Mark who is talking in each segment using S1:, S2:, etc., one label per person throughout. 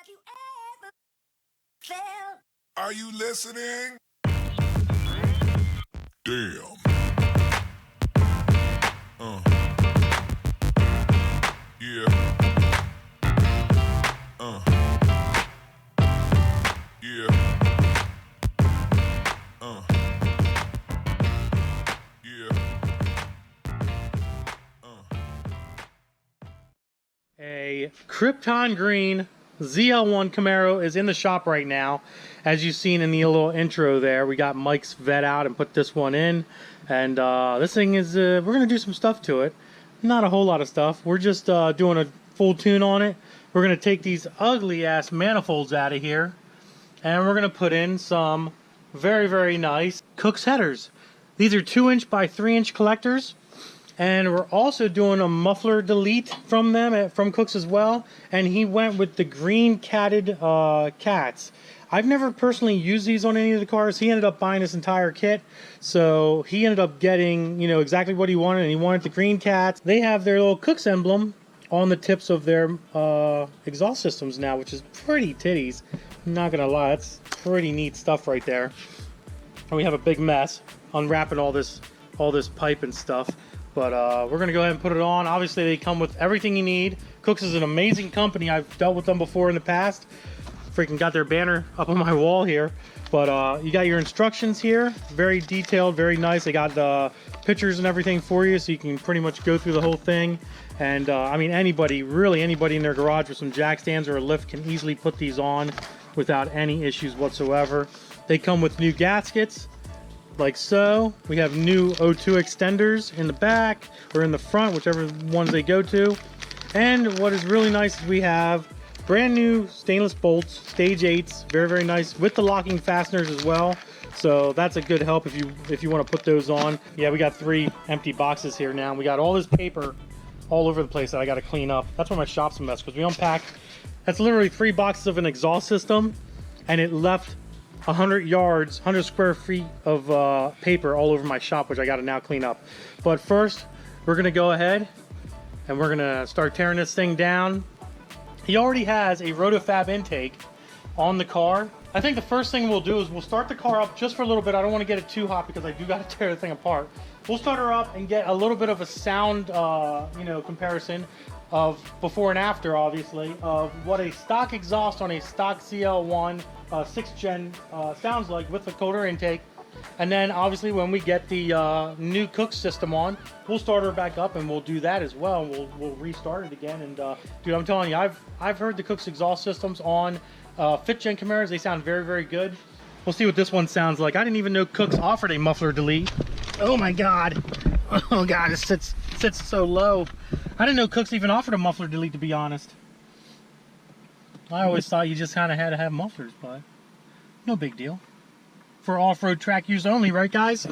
S1: Have you ever felt?
S2: Are you listening? Damn. Yeah. Yeah.
S3: A Krypton Green ZL1 Camaro is in the shop right now. As you've seen in the little intro there, we got Mike's vet out and put this one in. And this thing is, we're going to do some stuff to it. Not a whole lot of stuff. We're just doing a full tune on it. We're going to take these ugly ass manifolds out of here. And we're going to put in some very, very nice Kooks Headers. These are 2-inch by 3-inch collectors. And we're also doing a muffler delete from them, from Kooks as well. And he went with the green catted cats. I've never personally used these on any of the cars. He ended up buying this entire kit. So he ended up getting, you know, exactly what he wanted. And he wanted the green cats. They have their little Kooks emblem on the tips of their exhaust systems now, which is pretty titties. I'm not going to lie. That's pretty neat stuff right there. And we have a big mess unwrapping all this pipe and stuff. But we're going to go ahead and put it on. Obviously, they come with everything you need. Kooks is an amazing company. I've dealt with them before in the past. Freaking got their banner up on my wall here. But you got your instructions here. Very detailed, very nice. They got pictures and everything for you, so you can pretty much go through the whole thing. And I mean, anybody, really anybody in their garage with some jack stands or a lift can easily put these on without any issues whatsoever. They come with new gaskets. Like so. We have new O2 extenders in the back or in the front, whichever ones they go to. And what is really nice is we have brand new stainless bolts, stage 8s, very, very nice, with the locking fasteners as well. So that's a good help if you want to put those on. Yeah, we got 3 empty boxes here now. We got all this paper all over the place that I got to clean up. That's why my shop's a mess, because we unpacked, that's literally 3 boxes of an exhaust system, and it left 100 yards, 100 square feet of paper all over my shop, which I got to now clean up. But first, we're going to go ahead and we're going to start tearing this thing down. He already has a RotoFab intake on the car. I think the first thing we'll do is we'll start the car up just for a little bit. I don't want to get it too hot because I do got to tear the thing apart. We'll start her up and get a little bit of a sound, you know, comparison of before and after, obviously, of what a stock exhaust on a stock ZL1 6th gen sounds like with the colder intake. And then obviously when we get the new Kooks system on, we'll start her back up and we'll do that as well. We'll restart it again. And dude, I'm telling you, I've heard the Kooks exhaust systems on 5th gen Camaros. They sound very, very good. We'll see what this one sounds like. I didn't even know Kooks offered a muffler delete. Oh my god. Oh god, it sits so low. I didn't know Kooks even offered a muffler delete, to be honest. I always thought you just kind of had to have mufflers, but no big deal. For off-road track use only, right guys?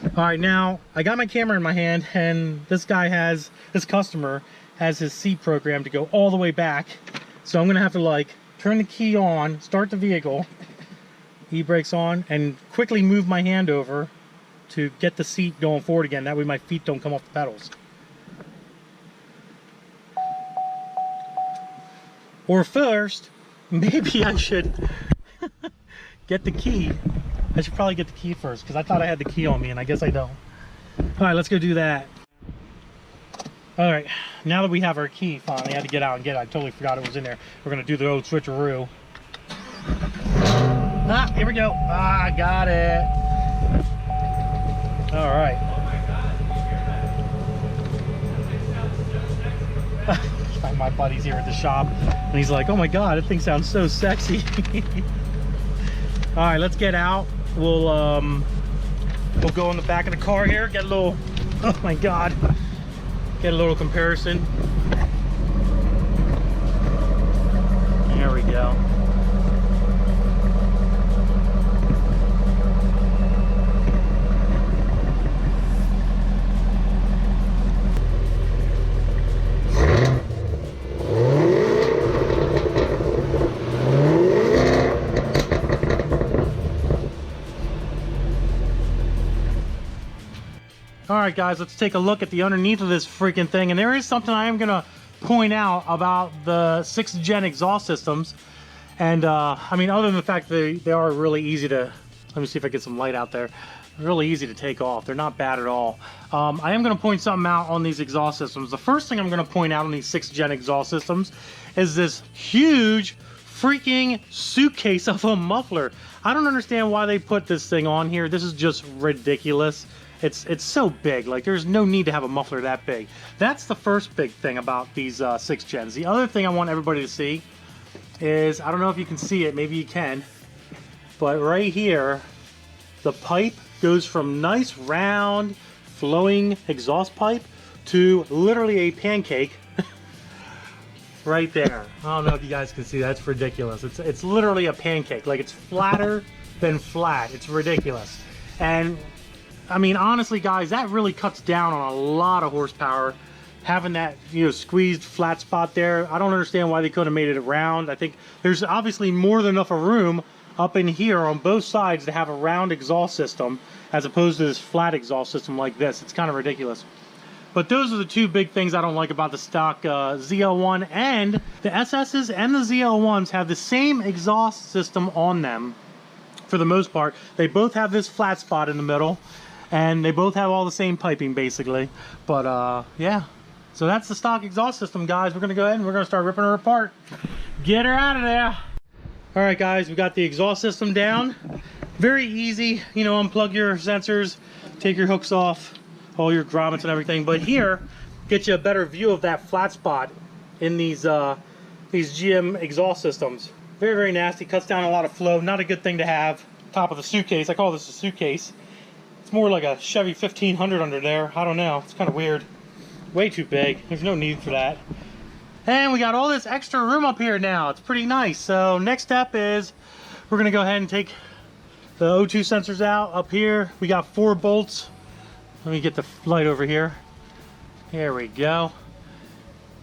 S3: Alright, now I got my camera in my hand, and this customer has his seat program to go all the way back. So I'm gonna have to like turn the key on, start the vehicle, e-brakes on, and quickly move my hand over to get the seat going forward again. That way my feet don't come off the pedals. Or first, maybe I should get the key. I should probably get the key first, because I thought I had the key on me, and I guess I don't. Alright, let's go do that. Alright, now that we have our key, finally, I had to get out and get it. I totally forgot it was in there. We're going to do the old switcheroo. Ah, here we go. Ah, got it. Alright. My buddy's here at the shop, and he's like, oh my god, that thing sounds so sexy. Alright, let's get out. We'll go in the back of the car here, get a little, oh my god, get a little comparison. There we go. Alright guys, let's take a look at the underneath of this freaking thing. And there is something I am going to point out about the 6th gen exhaust systems. And I mean, other than the fact that they are really easy to, let me see if I get some light out there, really easy to take off. They're not bad at all. I am going to point something out on these exhaust systems. The first thing I'm going to point out on these 6th gen exhaust systems is this huge freaking suitcase of a muffler. I don't understand why they put this thing on here. This is just ridiculous. It's so big. Like, there's no need to have a muffler that big. That's the first big thing about these 6th gens. The other thing I want everybody to see is, I don't know if you can see it, maybe you can, but right here, the pipe goes from nice round flowing exhaust pipe to literally a pancake right there. I don't know if you guys can see that. It's ridiculous. It's literally a pancake. Like, it's flatter than flat. It's ridiculous. And I mean, honestly guys, that really cuts down on a lot of horsepower, having that, you know, squeezed flat spot there. I don't understand why they couldn't have made it round. I think there's obviously more than enough of room up in here on both sides to have a round exhaust system as opposed to this flat exhaust system like this. It's kind of ridiculous. But those are the two big things I don't like about the stock ZL1. And the SS's and the ZL1s have the same exhaust system on them for the most part. They both have this flat spot in the middle, and they both have all the same piping basically. But yeah, so that's the stock exhaust system, guys. We're gonna go ahead and we're gonna start ripping her apart. Get her out of there. All right guys, we got the exhaust system down. Very easy, you know, unplug your sensors, take your hooks off, all your grommets and everything. But here, get you a better view of that flat spot in these GM exhaust systems. Very, very nasty, cuts down a lot of flow. Not a good thing to have. Top of the suitcase, I call this a suitcase. It's more like a Chevy 1500 under there. I don't know, it's kind of weird. Way too big, there's no need for that. And we got all this extra room up here now. It's pretty nice. So next step is we're gonna go ahead and take the O2 sensors out. Up here we got 4 bolts. Let me get the light over here. There we go.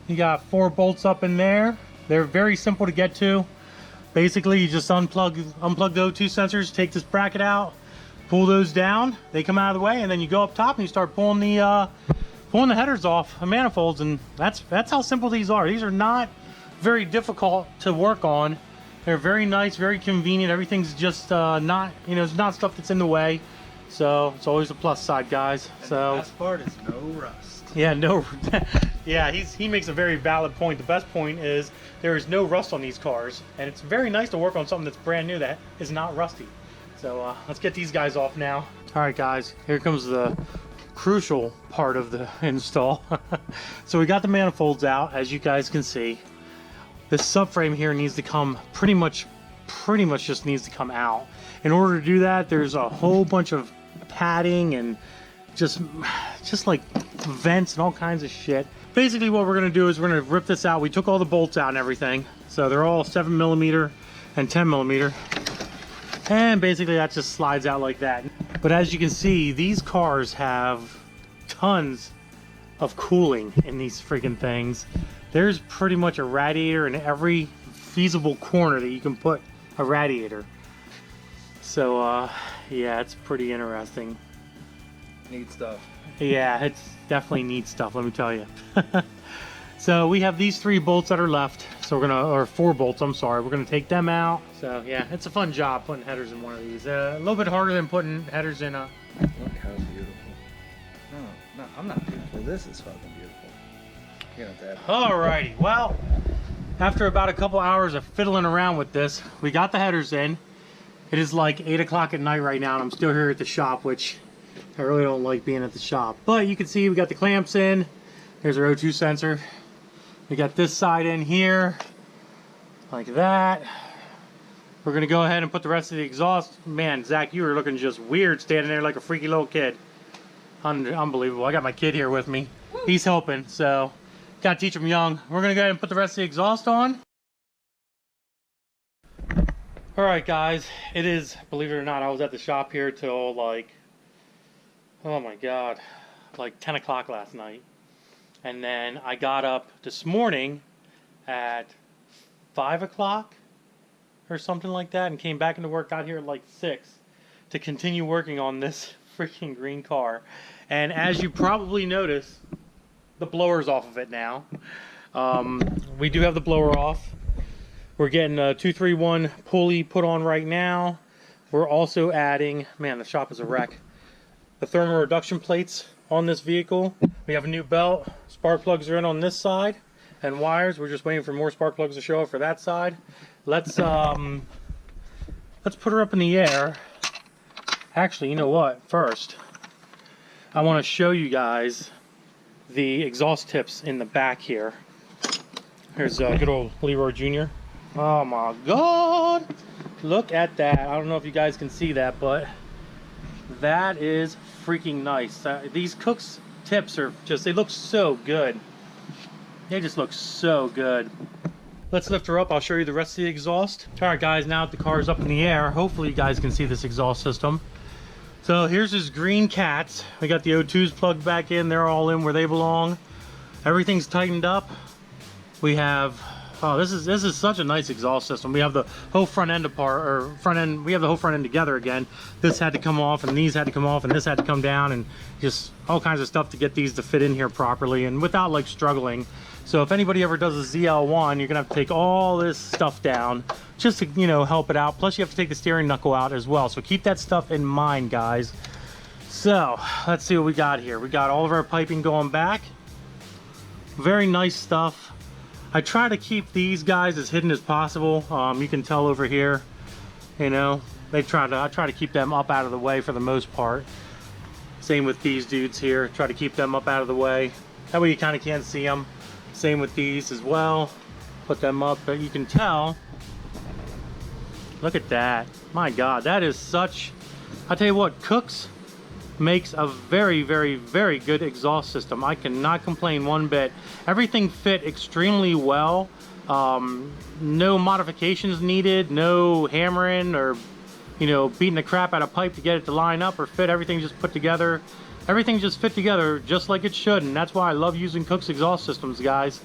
S3: You got 4 bolts up in there. They're very simple to get to. Basically you just unplug the O2 sensors, take this bracket out, pull those down, they come out of the way, and then you go up top and you start pulling the headers off the manifolds, and that's how simple these are. These are not very difficult to work on. They're very nice, very convenient. Everything's just not, you know, it's not stuff that's in the way. So it's always a plus side, guys.
S4: And
S3: so
S4: the best part is no rust.
S3: Yeah, no. Yeah, he makes a very valid point. The best point is there is no rust on these cars, and it's very nice to work on something that's brand new that is not rusty. So let's get these guys off now. All right, guys, here comes the crucial part of the install. So we got the manifolds out, as you guys can see. This subframe here needs to come pretty much just needs to come out. In order to do that, there's a whole bunch of padding and just like vents and all kinds of shit. Basically what we're gonna do is we're gonna rip this out. We took all the bolts out and everything, so they're all 7mm and 10mm, and basically that just slides out like that. But as you can see, these cars have tons of cooling in these freaking things. There's pretty much a radiator in every feasible corner that you can put a radiator. So yeah, it's pretty interesting.
S4: Neat stuff.
S3: Yeah, it's definitely neat stuff, let me tell you. So we have these 3 bolts that are left. So we're gonna, or 4 bolts, I'm sorry. We're gonna take them out. So yeah, it's a fun job putting headers in one of these. A little bit harder than putting headers in a...
S4: Look how beautiful. No, I'm not beautiful. This is fucking beautiful. You know that.
S3: Alrighty, well, after about a couple hours of fiddling around with this, we got the headers in. It is like 8 o'clock at night right now, and I'm still here at the shop, which I really don't like being at the shop. But you can see we got the clamps in. There's our O2 sensor. We got this side in here, like that. We're gonna go ahead and put the rest of the exhaust. Man, Zach, you were looking just weird standing there like a freaky little kid. Unbelievable. I got my kid here with me. He's helping, so gotta teach him young. We're gonna go ahead and put the rest of the exhaust on. Alright guys, it is, believe it or not, I was at the shop here till like, oh my god, like 10 o'clock last night. And then I got up this morning at 5 o'clock or something like that and came back into work, got here at like 6 to continue working on this freaking green car. And as you probably noticed, the blower's off of it now. We do have the blower off. We're getting a 231 pulley put on right now. We're also adding, man, the shop is a wreck, the thermal reduction plates on this vehicle. We have a new belt. Spark plugs are in on this side, and wires. We're just waiting for more spark plugs to show up for that side. Let's put her up in the air. Actually, you know what? First, I want to show you guys the exhaust tips in the back here. Here's good old Leroy Jr. Oh my God! Look at that. I don't know if you guys can see that, but that is freaking nice. These Kooks tips are just, they look so good. They just look so good. Let's lift her up. I'll show you the rest of the exhaust. Alright guys, now that the car is up in the air, hopefully you guys can see this exhaust system. So here's his green cats. We got the O2s plugged back in. They're all in where they belong. Everything's tightened up. We have, oh, this is such a nice exhaust system. We have the whole front end apart, or front end, we have the whole front end together again. This had to come off, and these had to come off, and this had to come down, and just all kinds of stuff to get these to fit in here properly and without like struggling. So if anybody ever does a ZL1, you're gonna have to take all this stuff down just to, you know, help it out. Plus you have to take the steering knuckle out as well. So keep that stuff in mind, guys. So let's see what we got here. We got all of our piping going back. Very nice stuff. I try to keep these guys as hidden as possible. You can tell over here, you know, I try to keep them up out of the way for the most part. Same with these dudes here. Try to keep them up out of the way. That way you kind of can't see them. Same with these as well. Put them up, but you can tell. Look at that. My God, that is such, I'll tell you what, Kooks makes a very, very, very good exhaust system. I cannot complain one bit. Everything fit extremely well. No modifications needed, no hammering or, you know, beating the crap out of pipe to get it to line up or fit. Everything just put together. Everything just fit together just like it should, and that's why I love using Kooks exhaust systems, guys.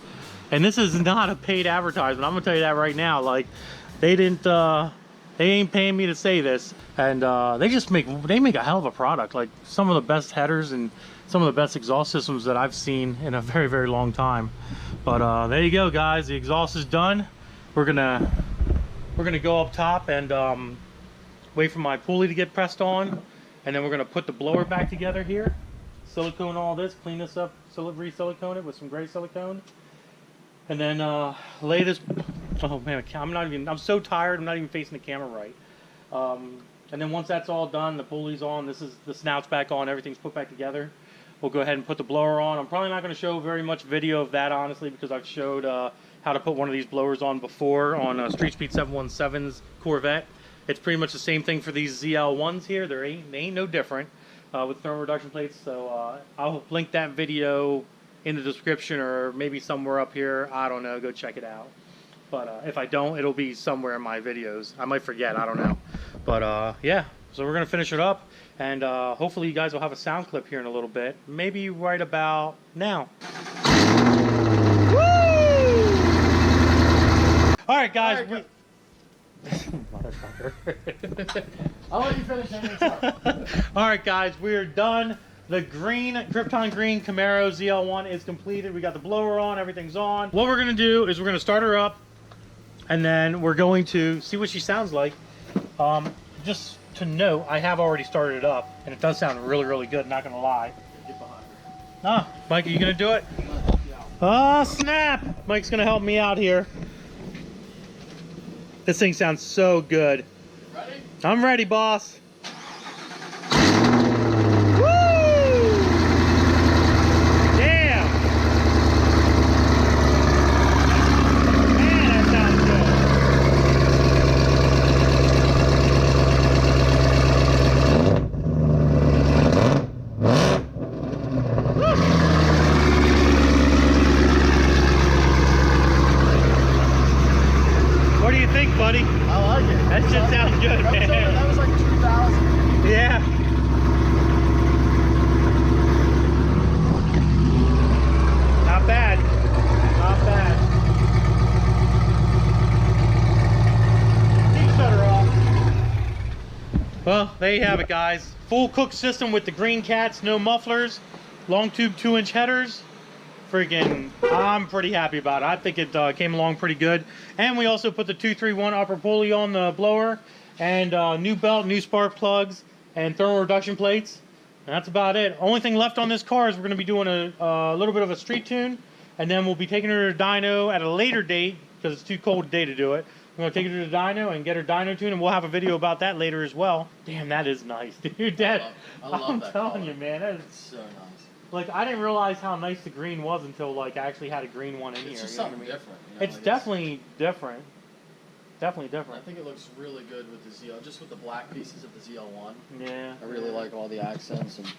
S3: And this is not a paid advertisement. I'm gonna tell you that right now. Like, they didn't, they ain't paying me to say this, and they make a hell of a product. Like some of the best headers and some of the best exhaust systems that I've seen in a very, very long time. But there you go, guys. The exhaust is done. We're gonna go up top and wait for my pulley to get pressed on. And then we're gonna put the blower back together here, silicone all this, clean this up, re-silicone it with some gray silicone, and then lay this. Oh man, I'm so tired. I'm not even facing the camera right. And then once that's all done, the pulley's on. This is the snout's back on. Everything's put back together. We'll go ahead and put the blower on. I'm probably not going to show very much video of that, honestly, because I've showed how to put one of these blowers on before on Street Speed 717's Corvette. It's pretty much the same thing for these ZL1s here. They ain't no different with thermal reduction plates. So I'll link that video in the description or maybe somewhere up here. I don't know. Go check it out. But if I don't, it'll be somewhere in my videos. I might forget. I don't know. But yeah, so we're going to finish it up. And hopefully you guys will have a sound clip here in a little bit. Maybe right about now. Woo! All right, guys.
S4: I'll let you finish anytime.
S3: All right, guys, we are done. The green Krypton green Camaro ZL1 is completed. We got the blower on, everything's on. What we're gonna do is we're gonna start her up, and then we're going to see what she sounds like. Just to note, I have already started it up, and it does sound really, really good. Not gonna lie.
S4: Get behind her.
S3: Ah, Mike, are you gonna do it? Oh snap! Mike's gonna help me out here. This thing sounds so good.
S4: Ready?
S3: I'm ready, boss. Woo! Damn! Man, that sounds What do you think, buddy?
S4: I like it.
S3: That shit sounds good, man.
S4: That was like 2,000.
S3: Yeah. Not bad. Not bad. Shut her off. Well, there you have it, guys. Full Kooks system with the green cats, no mufflers, long tube 2-inch headers. I'm pretty happy about it. I think it came along pretty good. And we also put the 231 upper pulley on the blower, and new belt, new spark plugs, and thermal reduction plates. And that's about it. Only thing left on this car is we're going to be doing a little bit of a street tune, and then we'll be taking her to dyno at a later date, because it's too cold today to do it. We're going to take her to the dyno and get her dyno tune, and we'll have a video about that later as well. Damn, that is nice, dude.
S5: I love that
S3: telling
S5: color.
S3: you, man, that is
S5: So nice.
S3: like, I didn't realize how nice the green was until like I actually had a green one in here.
S5: It's just
S3: you know what
S5: something
S3: I mean?
S5: different. You know,
S3: It's
S5: like
S3: definitely different. Definitely
S5: I
S3: different.
S5: think it looks really good with the ZL, just with the black pieces of the ZL1.
S3: Yeah.
S5: I really like all the accents, and
S3: Yeah,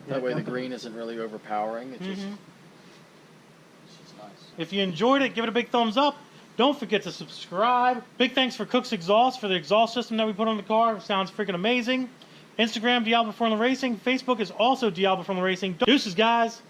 S5: that way the
S3: definitely.
S5: green isn't really overpowering. It's just,
S3: Mhm.
S5: it's just nice.
S3: If you enjoyed it, give it a big thumbs up. Don't forget to subscribe. Big thanks for Kooks Exhaust for the exhaust system that we put on the car. It sounds freaking amazing. Instagram, Diablo Formula Racing. Facebook is also Diablo Formula Racing. Deuces, guys.